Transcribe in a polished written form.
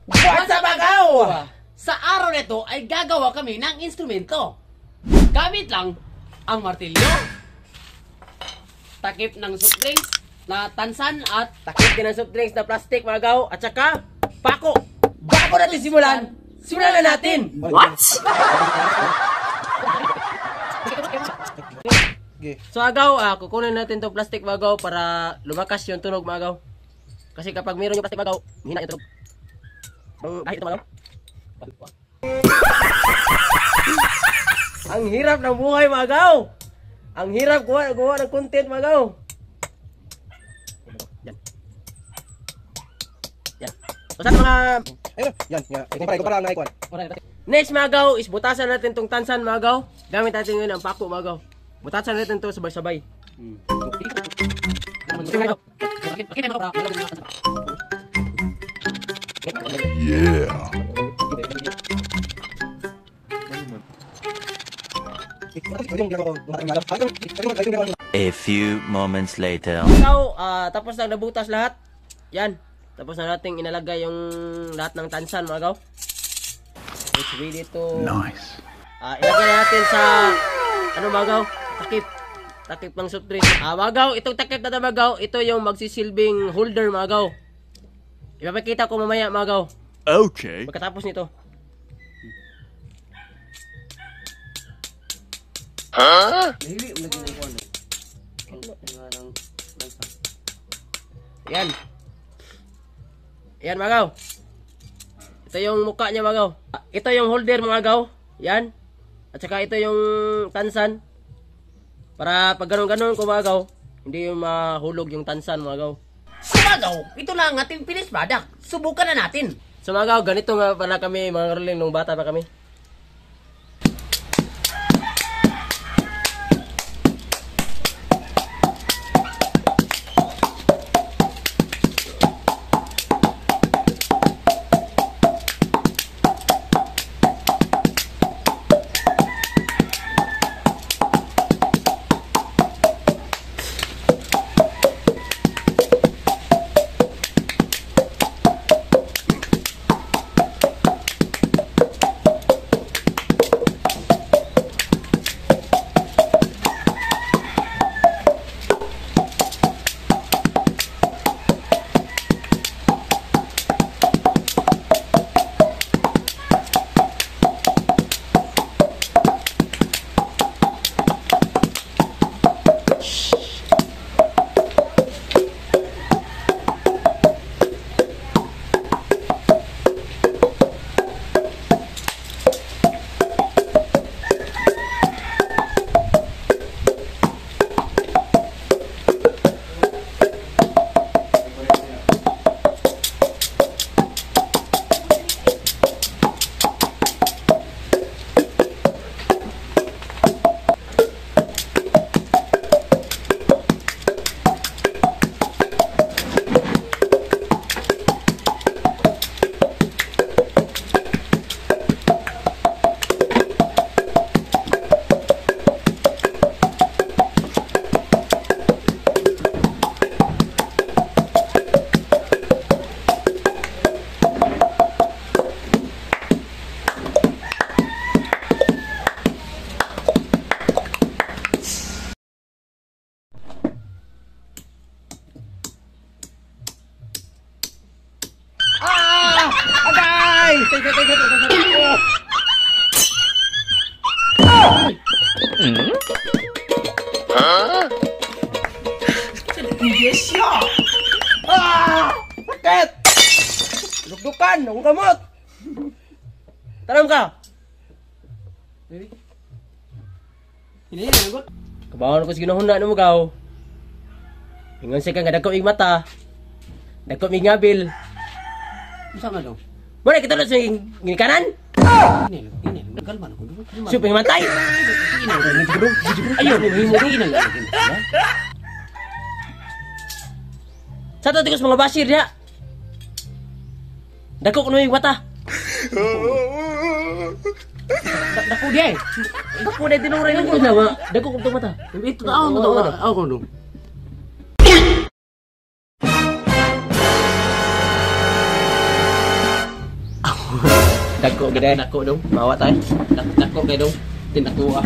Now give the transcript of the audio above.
Buwan sa bagaw! Sa araw nito ay gagawa kami ng instrumento. Gamit lang ang martilyo, takip ng soft drinks na tansan at Takip din ng soft drinks na plastic, magaw, at saka pako. Bago natin simulan na natin! What? So agaw, kukunin natin tong plastic magaw para lumakas yung tunog magaw. Kasi kapag mayroon yung plastic magaw, hina yung tunog. Kahit ito magaw. Ang hirap ng buhay magaw. Ang hirap gawa ng content magaw. Yan. Yan. So sa mga Ayun, yan. Ikumpara ang naikuan. next magaw is butasan natin tong tansan magaw. Gamit natin ngayon ang pako magaw. Butasan natin to sabay-sabay. Yeah. A few moments later. So, tapos na nabutas lahat. Yan. Tapos na nating inalagay yung lahat ng tansan magaw. It's ready to Nice. ilagay natin sa ano magaw? Takip ng soft drink. Magaw, itong takip na magaw, ito yung magsisilbing holder magaw. Ipapakita ko mamaya magaw. Okay. Pagkatapos nito. Yan. Yan magaw. Ito yung mukha niya magaw. Ito yung holder magaw. Yan. At saka ito yung tansan. Para pag ganun-ganun ko magaw, hindi yung mahulog yung tansan magaw. Sumagaw, ito na ang ating finished product. Subukan na natin. So magaw, ganito nga pala kami mga karoling nung bata pa kami. Sakit! Dugdukan, ang gamot! Tanam ka! Hindi, nagot. Kabawan ko sa ginahuna na mo gaw. Ingon siya ka nga dagko ig mata. Dagko ig ngabil. Isa nga daw. Muna kita na sa ginikanan? Ini, galman ako. Siya pingamatay! Ayun, himo rin ang Sa to tikos mga basir diha. Dagko kuno ig mata. Dako dia. Dagko na tinuray ko na ba? Dagko kuno mata. Ito tao mo to. Ako kuno. Dako gede. Dako dong. Mawa tayo. Dako kay dong. Tinako ah.